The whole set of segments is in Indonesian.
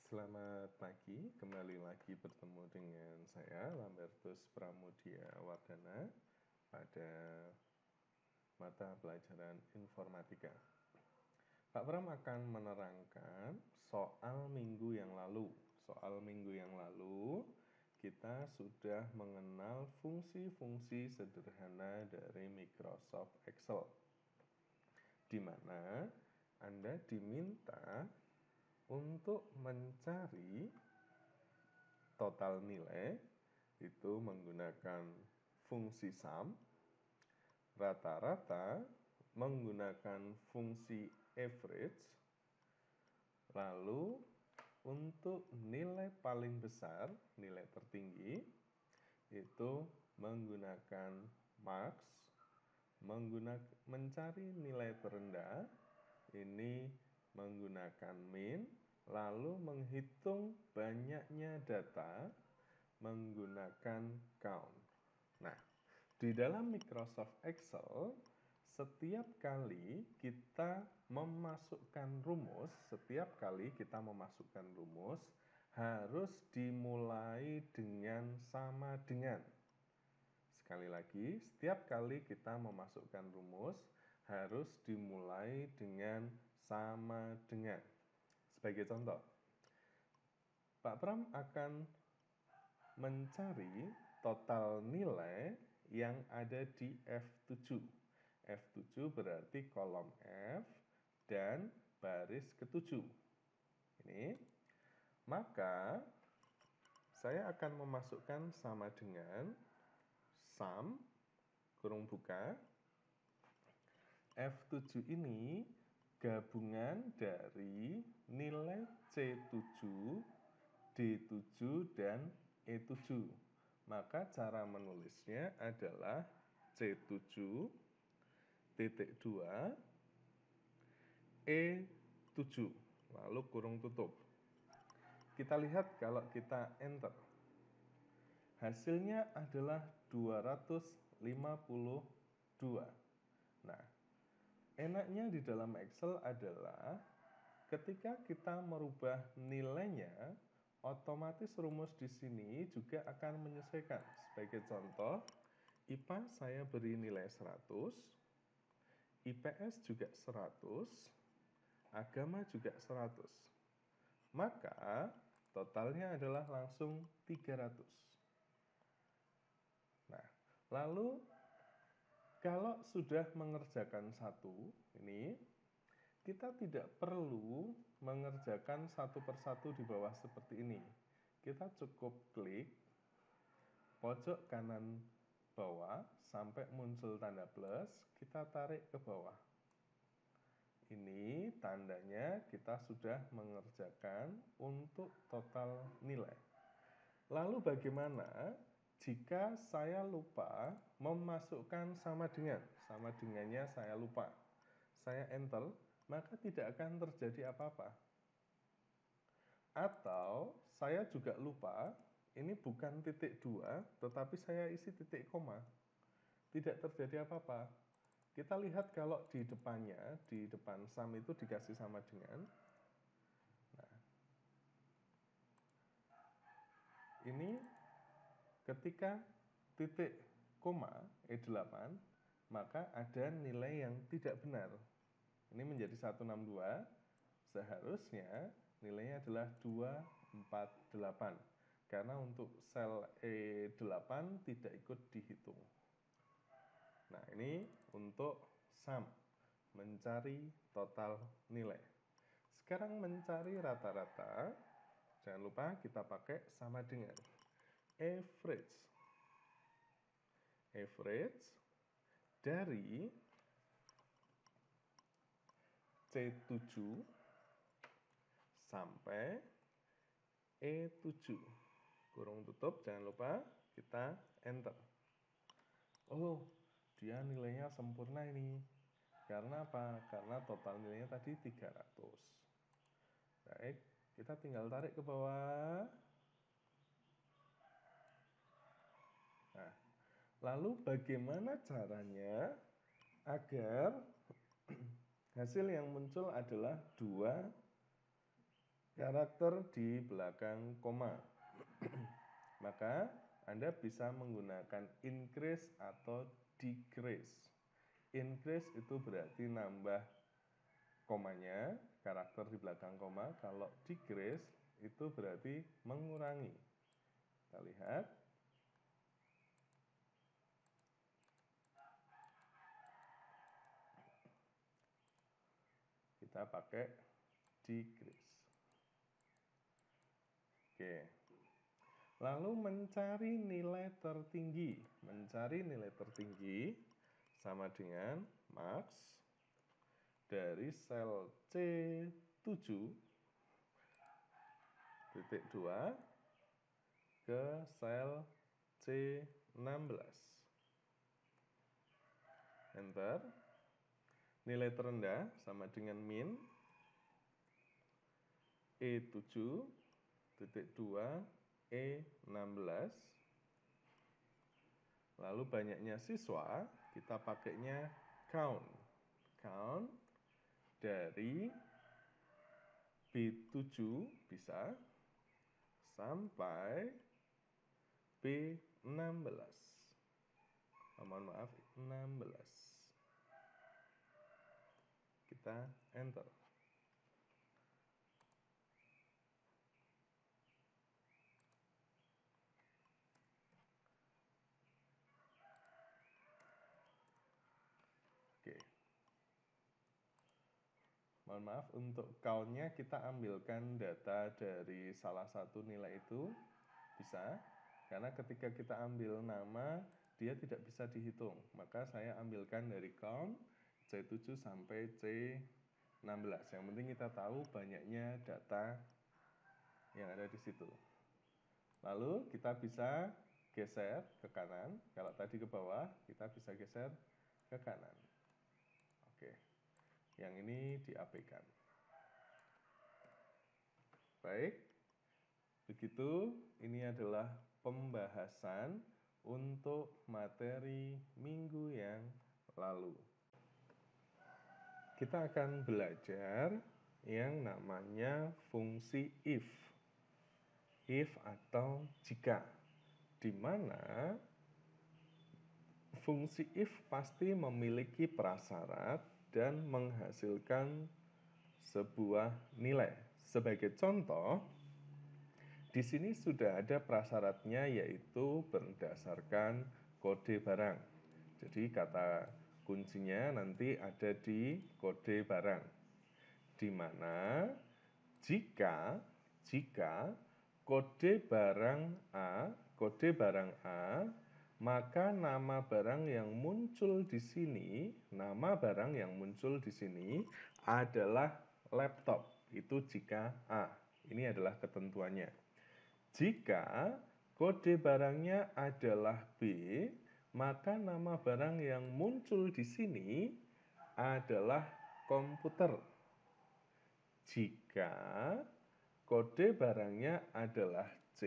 Selamat pagi, kembali lagi bertemu dengan saya, Lambertus Pramudia Wardana, pada mata pelajaran informatika. Pak Pram akan menerangkan soal minggu yang lalu. Soal minggu yang lalu, kita sudah mengenal fungsi-fungsi sederhana dari Microsoft Excel, di mana Anda diminta untuk mencari total nilai itu menggunakan fungsi sum, rata-rata menggunakan fungsi average, lalu untuk nilai paling besar, nilai tertinggi, itu menggunakan max, mencari nilai terendah, ini menggunakan min, lalu menghitung banyaknya data menggunakan count. Nah, di dalam Microsoft Excel, setiap kali kita memasukkan rumus, harus dimulai dengan sama dengan. Sekali lagi, setiap kali kita memasukkan rumus, harus dimulai dengan sama dengan. Sebagai contoh, Pak Pram akan mencari total nilai yang ada di F7. F7 berarti kolom F dan baris ke-7. Ini. Maka, saya akan memasukkan sama dengan sum, kurung buka, F7 ini gabungan dari nilai C7, D7, dan E7. Maka cara menulisnya adalah C7, titik 2, E7, lalu kurung tutup. Kita lihat kalau kita enter. Hasilnya adalah 252. Nah, enaknya di dalam Excel adalah ketika kita merubah nilainya, otomatis rumus di sini juga akan menyesuaikan. Sebagai contoh, IPA saya beri nilai 100, IPS juga 100, agama juga 100. Maka totalnya adalah langsung 300. Nah, lalu kalau sudah mengerjakan satu, ini kita tidak perlu mengerjakan satu persatu di bawah seperti ini. Kita cukup klik pojok kanan bawah sampai muncul tanda plus, kita tarik ke bawah. Ini tandanya kita sudah mengerjakan untuk total nilai. Lalu bagaimana jika saya lupa memasukkan sama dengan? Sama dengannya saya lupa. Saya enter, maka tidak akan terjadi apa-apa. Atau saya juga lupa, ini bukan titik 2, tetapi saya isi titik koma. Tidak terjadi apa-apa. Kita lihat kalau di depannya, di depan sum itu dikasih sama dengan. Nah, ini ketika titik koma E8, maka ada nilai yang tidak benar. Ini menjadi 162, seharusnya nilainya adalah 248. Karena untuk sel E8 tidak ikut dihitung. Nah, ini untuk sum, mencari total nilai. Sekarang mencari rata-rata, jangan lupa kita pakai sama dengan average. Average dari C7 sampai E7. Kurung tutup, jangan lupa kita enter. Oh, dia nilainya sempurna ini. Karena apa? Karena total nilainya tadi 300. Baik, kita tinggal tarik ke bawah. Nah, lalu bagaimana caranya agar hasil yang muncul adalah 2 kali karakter di belakang koma. Maka Anda bisa menggunakan increase atau decrease. Increase itu berarti nambah komanya, karakter di belakang koma. Kalau decrease itu berarti mengurangi. Kita lihat. Kita pakai decrease. Oke. Lalu mencari nilai tertinggi. Mencari nilai tertinggi sama dengan max dari sel C7 titik 2 ke sel C16. Enter. Nilai terendah sama dengan min E7 titik 2 E16. Lalu banyaknya siswa, kita pakainya count. Count dari B7 bisa sampai B16. Mohon maaf, 16. Kita enter. Oke. Mohon maaf, untuk count-nya kita ambilkan data dari salah satu nilai itu, bisa. Karena ketika kita ambil nama, dia tidak bisa dihitung. Maka saya ambilkan dari count C7 sampai C16. Yang penting kita tahu banyaknya data yang ada di situ. Lalu kita bisa geser ke kanan. Kalau tadi ke bawah, kita bisa geser ke kanan. Oke. Yang ini diabaikan. Baik, begitu ini adalah pembahasan untuk materi minggu yang lalu. Kita akan belajar yang namanya fungsi if. If atau jika, di mana fungsi if pasti memiliki prasyarat dan menghasilkan sebuah nilai. Sebagai contoh, di sini sudah ada prasyaratnya yaitu berdasarkan kode barang. Jadi kata kuncinya nanti ada di kode barang. Di mana jika kode barang A, maka nama barang yang muncul di sini, adalah laptop. Itu jika A. Ini adalah ketentuannya. Jika kode barangnya adalah B, maka nama barang yang muncul di sini adalah komputer. Jika kode barangnya adalah C,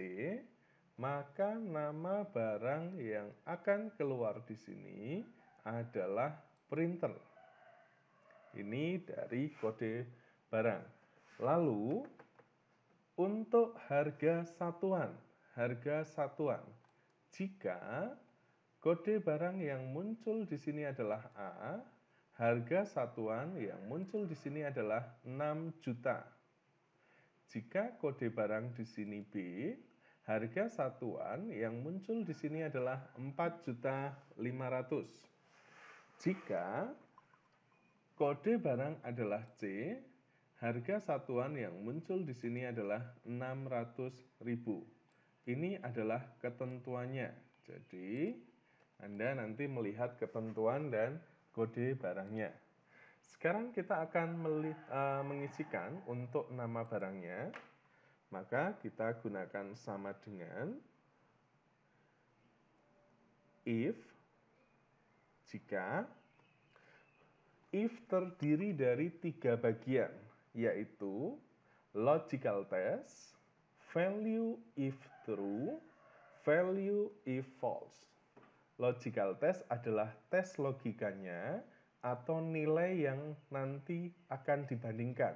maka nama barang yang akan keluar di sini adalah printer. Ini dari kode barang. Lalu untuk harga satuan, jika kode barang yang muncul di sini adalah A, harga satuan yang muncul di sini adalah 6 juta. Jika kode barang di sini B, harga satuan yang muncul di sini adalah 4.500.000. Jika kode barang adalah C, harga satuan yang muncul di sini adalah 600.000. Ini adalah ketentuannya. Jadi, Anda nanti melihat ketentuan dan kode barangnya. Sekarang kita akan mengisikan untuk nama barangnya. Maka kita gunakan sama dengan if, jika. If terdiri dari 3 bagian, yaitu logical test, value if true, value if false. Logical test adalah tes logikanya atau nilai yang nanti akan dibandingkan.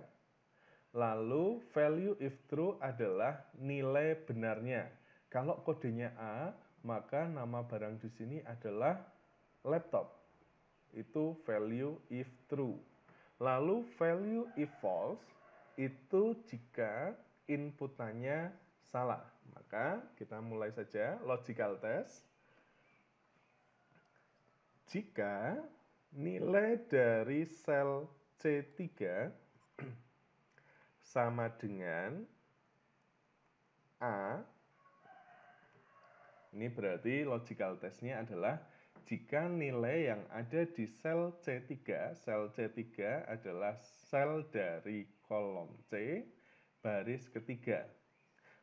Lalu value if true adalah nilai benarnya. Kalau kodenya A, maka nama barang di sini adalah laptop. Itu value if true. Lalu value if false itu jika inputannya salah. Maka kita mulai saja logical test. Jika nilai dari sel C3 sama dengan A, ini berarti logical testnya adalah jika nilai yang ada di sel C3 adalah sel dari kolom C, baris ketiga.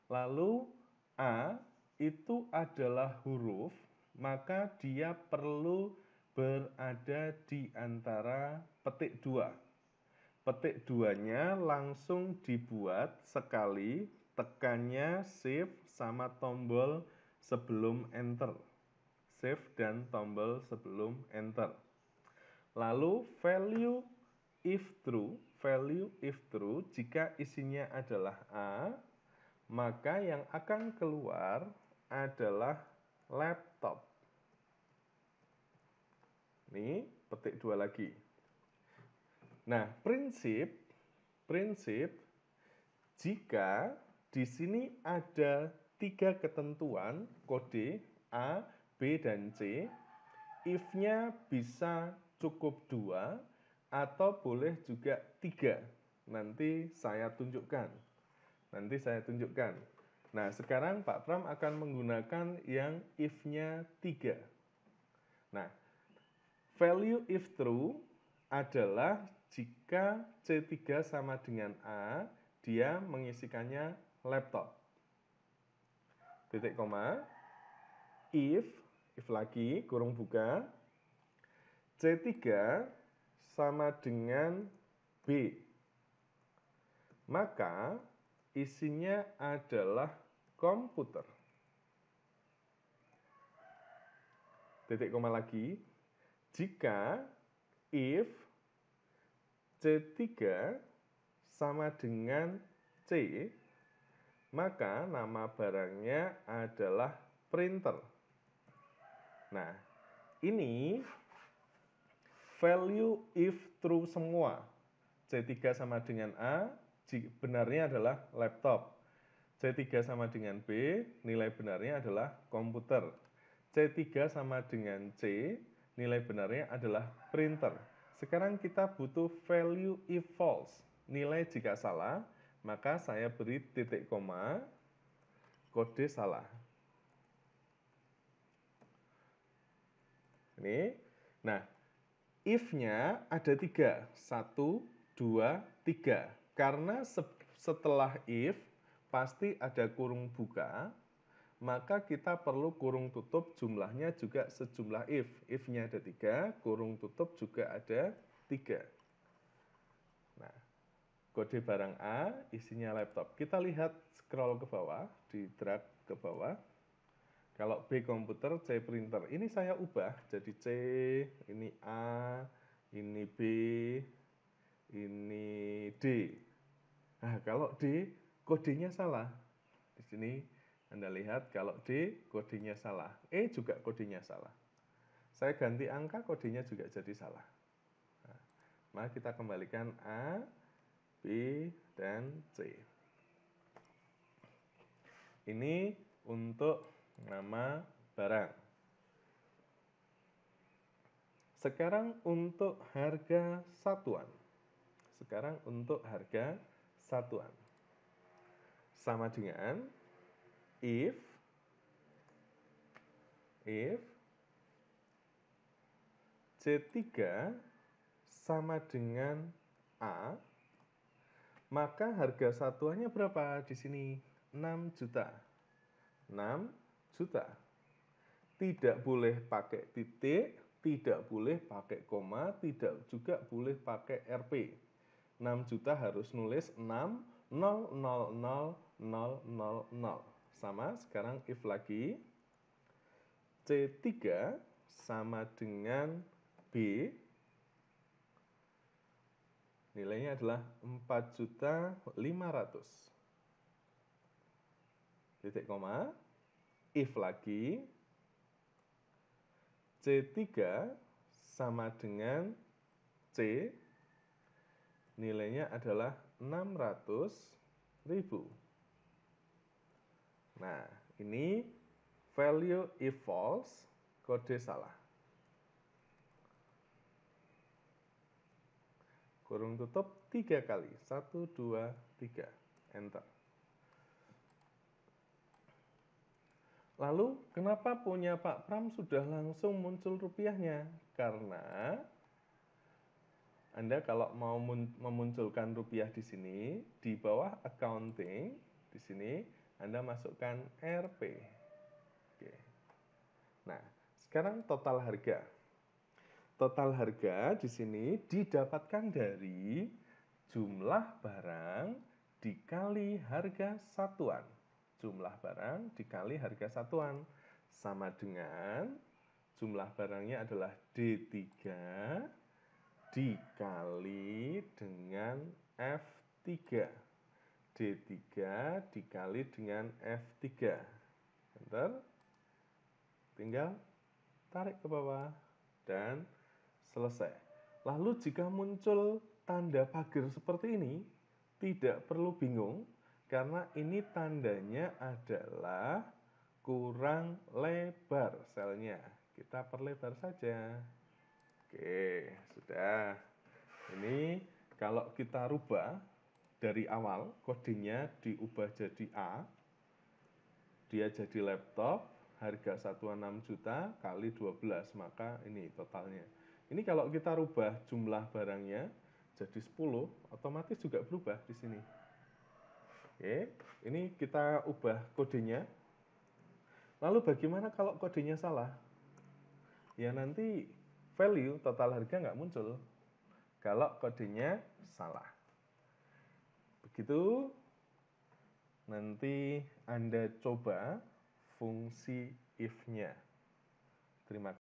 Lalu A itu adalah huruf, maka dia perlu berada di antara petik 2. Petik 2-nya langsung dibuat sekali, tekannya shift sama tombol sebelum enter. Shift dan tombol sebelum enter. Lalu value if true, jika isinya adalah A, maka yang akan keluar adalah laptop. Ini petik 2 lagi. Nah, prinsip jika di sini ada 3 ketentuan kode A, B, dan C, if-nya bisa cukup 2 atau boleh juga 3. Nanti saya tunjukkan. Nah, sekarang Pak Pram akan menggunakan yang if-nya 3. Nah, value if true adalah jika C3 sama dengan A, dia mengisikannya laptop. Titik koma, if lagi, kurung buka, C3 sama dengan B. Maka isinya adalah komputer. Titik koma lagi, jika if C3 sama dengan C, maka nama barangnya adalah printer. Nah, ini value if true semua. C3 sama dengan A, benarnya adalah laptop. C3 sama dengan B, nilai benarnya adalah komputer. C3 sama dengan C, nilai benarnya adalah printer. Sekarang kita butuh value if false. Nilai jika salah, maka saya beri titik koma, kode salah. Ini. Nah, if-nya ada 3. 1, 2, 3. Karena setelah if, pasti ada kurung buka, maka kita perlu kurung tutup jumlahnya juga sejumlah if. If-nya ada 3, kurung tutup juga ada 3. Nah, kode barang A, isinya laptop. Kita lihat scroll ke bawah, di drag ke bawah. Kalau B komputer, C printer. Ini saya ubah jadi C, ini A, ini B, ini D. Nah, kalau D, kodenya salah. Di sini Anda lihat kalau D, kodenya salah. E juga kodenya salah. Saya ganti angka, kodenya juga jadi salah. Nah, mari kita kembalikan A, B, dan C. Ini untuk nama barang. Sekarang untuk harga satuan. Sama dengan if C3 sama dengan A, maka harga satuannya berapa di sini? 6 juta. 6 juta. Tidak boleh pakai titik, tidak boleh pakai koma, tidak juga boleh pakai RP. 6 juta harus nulis 6, 0, 0, 0, 0, 0, 0. Sama, sekarang if lagi. C3 sama dengan B. Nilainya adalah 4.500.000. Titik koma, if lagi, C3 sama dengan C, nilainya adalah 600.000. Nah, ini value if false, kode salah. Kurung tutup 3 kali. 1, 2, 3. Enter. Lalu, kenapa punya Pak Pram sudah langsung muncul rupiahnya? Karena Anda kalau mau memunculkan rupiah di sini, di bawah accounting, di sini Anda masukkan RP. Oke. Nah, sekarang total harga. Total harga di sini didapatkan dari jumlah barang dikali harga satuan. Jumlah barang dikali harga satuan sama dengan jumlah barangnya adalah D3 dikali dengan F3. D3 dikali dengan F3. Bentar. Tinggal tarik ke bawah dan selesai. Lalu jika muncul tanda pagar seperti ini, tidak perlu bingung karena ini tandanya adalah kurang lebar selnya. Kita perlebar saja. Oke, sudah. Ini kalau kita rubah dari awal, kodenya diubah jadi A, dia jadi laptop, harga satuan 6 juta kali 12, maka ini totalnya. Ini kalau kita rubah jumlah barangnya jadi 10, otomatis juga berubah di sini. Oke, ini kita ubah kodenya. Lalu bagaimana kalau kodenya salah? Ya nanti value total harga nggak muncul kalau kodenya salah. Begitu, nanti Anda coba fungsi if-nya. Terima kasih.